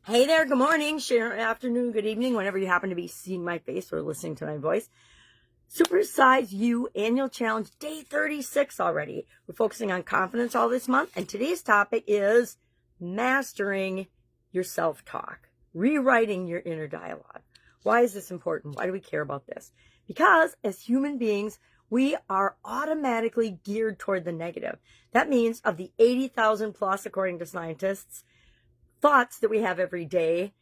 Hey there, good morning, share afternoon, good evening, whenever you happen to be seeing my face or listening to my voice. Supersize You Annual Challenge, day 36 already. We're focusing on confidence all this month, and today's topic is mastering your self-talk, rewriting your inner dialogue. Why is this important? Why do we care about this? Because as human beings, we are automatically geared toward the negative. That means of the 80,000 plus, according to scientists, thoughts that we have every day,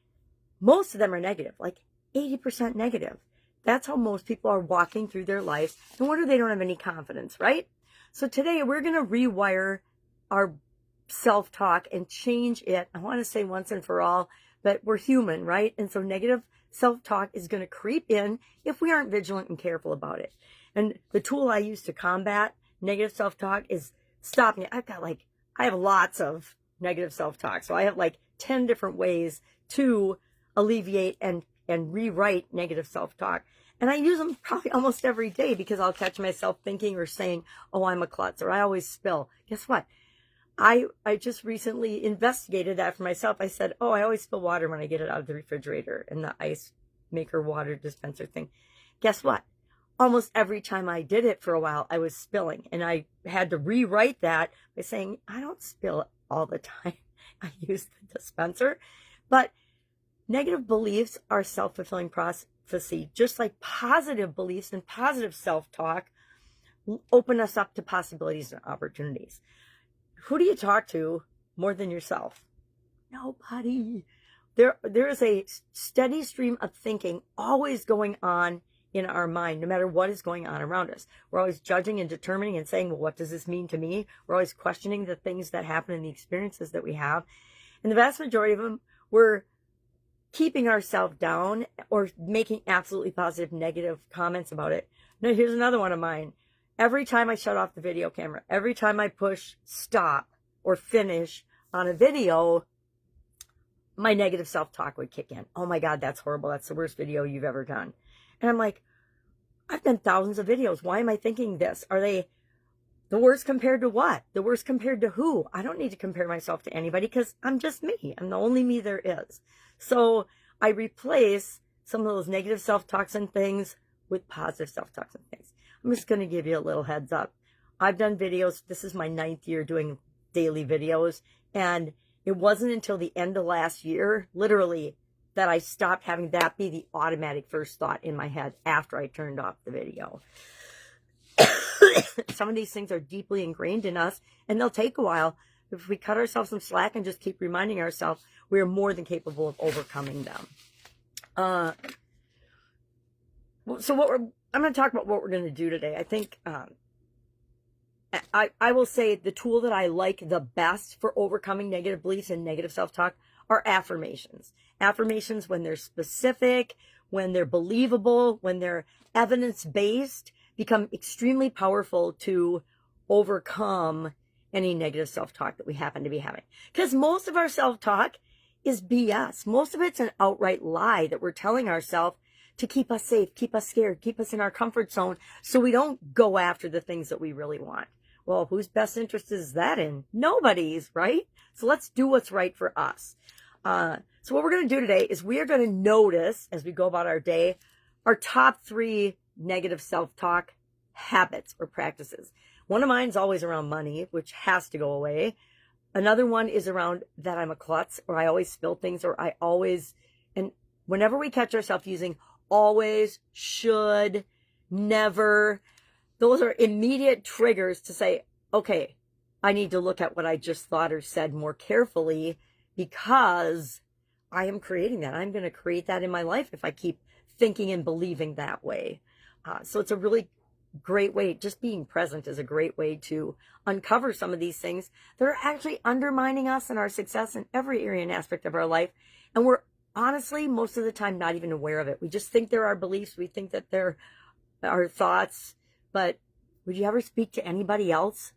most of them are negative, like 80% negative. That's how most people are walking through their lives. No wonder they don't have any confidence, right? So today we're going to rewire our self-talk and change it. I want to say once and for all, but we're human, right? And so negative self-talk is going to creep in if we aren't vigilant and careful about it. And the tool I use to combat negative self-talk is stopping it. I have lots of negative self-talk. So I have like 10 different ways to alleviate and rewrite negative self-talk. And I use them probably almost every day because I'll catch myself thinking or saying, oh, I'm a klutz, or I always spill. Guess what? I just recently investigated that for myself. I said, oh, I always spill water when I get it out of the refrigerator and the ice maker water dispenser thing. Guess what? Almost every time I did it for a while, I was spilling. And I had to rewrite that by saying, I don't spill all the time. I use the dispenser. But negative beliefs are self-fulfilling prophecy, just like positive beliefs and positive self-talk open us up to possibilities and opportunities. Who do you talk to more than yourself? Nobody. There is a steady stream of thinking always going on in our mind, no matter what is going on around us. We're always judging and determining and saying, well, what does this mean to me? We're always questioning the things that happen and the experiences that we have. And the vast majority of them, we're keeping ourselves down or making absolutely positive negative comments about it. Now, here's another one of mine. Every time I shut off the video camera, every time I push stop or finish on a video, my negative self-talk would kick in. Oh my God, that's horrible. That's the worst video you've ever done. And I'm like, I've done thousands of videos. Why am I thinking this? Are they the worst compared to what? The worst compared to who? I don't need to compare myself to anybody because I'm just me. I'm the only me there is. So I replace some of those negative self-talks and things with positive self-talks and things. I'm just going to give you a little heads up. I've done videos. This is my 9th year doing daily videos. And it wasn't until the end of last year, literally, that I stopped having that be the automatic first thought in my head after I turned off the video. Some of these things are deeply ingrained in us, and they'll take a while. If we cut ourselves some slack and just keep reminding ourselves, we are more than capable of overcoming them. I'm going to talk about what we're going to do today. I think I will say the tool that I like the best for overcoming negative beliefs and negative self-talk are affirmations. Affirmations, when they're specific, when they're believable, when they're evidence-based, become extremely powerful to overcome any negative self-talk that we happen to be having. Because most of our self-talk is BS. Most of it's an outright lie that we're telling ourselves to keep us safe, keep us scared, keep us in our comfort zone so we don't go after the things that we really want. Well, whose best interest is that in? Nobody's, right? So let's do what's right for us. So what we're going to do today is we are going to notice, as we go about our day, our top 3 negative self-talk habits or practices. One of mine is always around money, which has to go away. Another one is around that I'm a klutz, or I always spill things, or and whenever we catch ourselves using always, should, never, those are immediate triggers to say, okay, I need to look at what I just thought or said more carefully because I am creating that. I'm going to create that in my life if I keep thinking and believing that way. So it's a really great way. Just being present is a great way to uncover some of these things that are actually undermining us and our success in every area and aspect of our life. And we're honestly, most of the time, not even aware of it. We just think they're our beliefs. We think that they're our thoughts. But would you ever speak to anybody else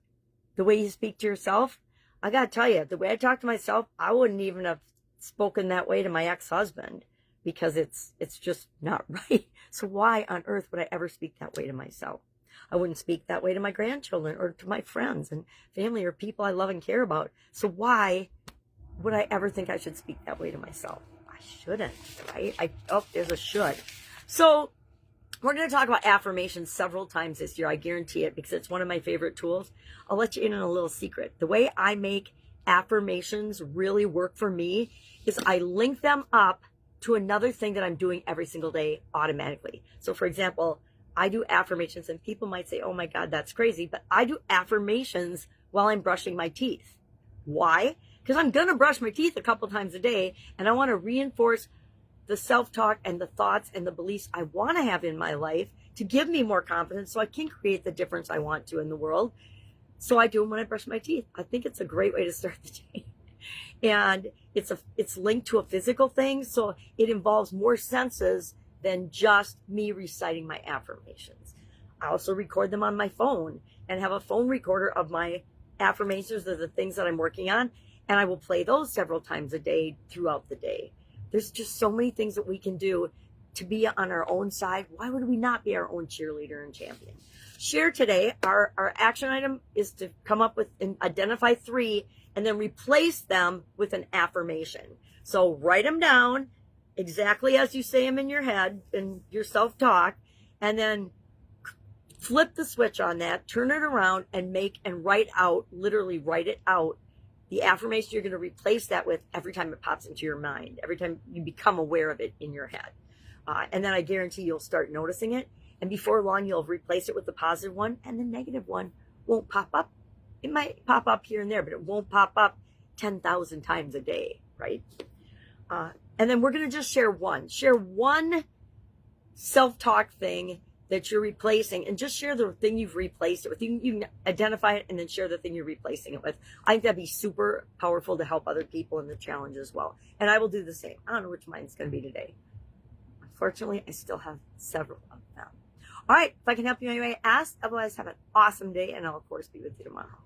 the way you speak to yourself? I got to tell you, the way I talk to myself, I wouldn't even have spoken that way to my ex-husband because it's just not right. So why on earth would I ever speak that way to myself? I wouldn't speak that way to my grandchildren or to my friends and family or people I love and care about. So why would I ever think I should speak that way to myself? I shouldn't, right? Oh, there's a should. So we're going to talk about affirmations several times this year. I guarantee it, because it's one of my favorite tools. I'll let you in on a little secret. The way I make affirmations really work for me is I link them up to another thing that I'm doing every single day automatically. So for example, I do affirmations, and people might say, oh my God, that's crazy. But I do affirmations while I'm brushing my teeth. Why? Because I'm going to brush my teeth a couple times a day, and I want to reinforce the self-talk and the thoughts and the beliefs I want to have in my life to give me more confidence so I can create the difference I want to in the world. So I do them when I brush my teeth. I think it's a great way to start the day. And it's linked to a physical thing, so it involves more senses than just me reciting my affirmations. I also record them on my phone and have a phone recorder of my affirmations of the things that I'm working on, and I will play those several times a day throughout the day. There's just so many things that we can do to be on our own side. Why would we not be our own cheerleader and champion? Share today. Our action item is to come up with and identify 3 and then replace them with an affirmation. So write them down exactly as you say them in your head and your self-talk, and then flip the switch on that, turn it around, and literally write it out, the affirmation you're going to replace that with every time it pops into your mind, every time you become aware of it in your head. And then I guarantee you'll start noticing it. And before long, you'll replace it with the positive one, and the negative one won't pop up. It might pop up here and there, but it won't pop up 10,000 times a day, right? And then we're going to just share one self-talk thing that you're replacing, and just share the thing you've replaced it with. You can identify it and then share the thing you're replacing it with. I think that'd be super powerful to help other people in the challenge as well. And I will do the same. I don't know which mine's going to be today. Unfortunately, I still have several of them. All right, if I can help you in any way, ask. Otherwise, have an awesome day, and I'll, of course, be with you tomorrow.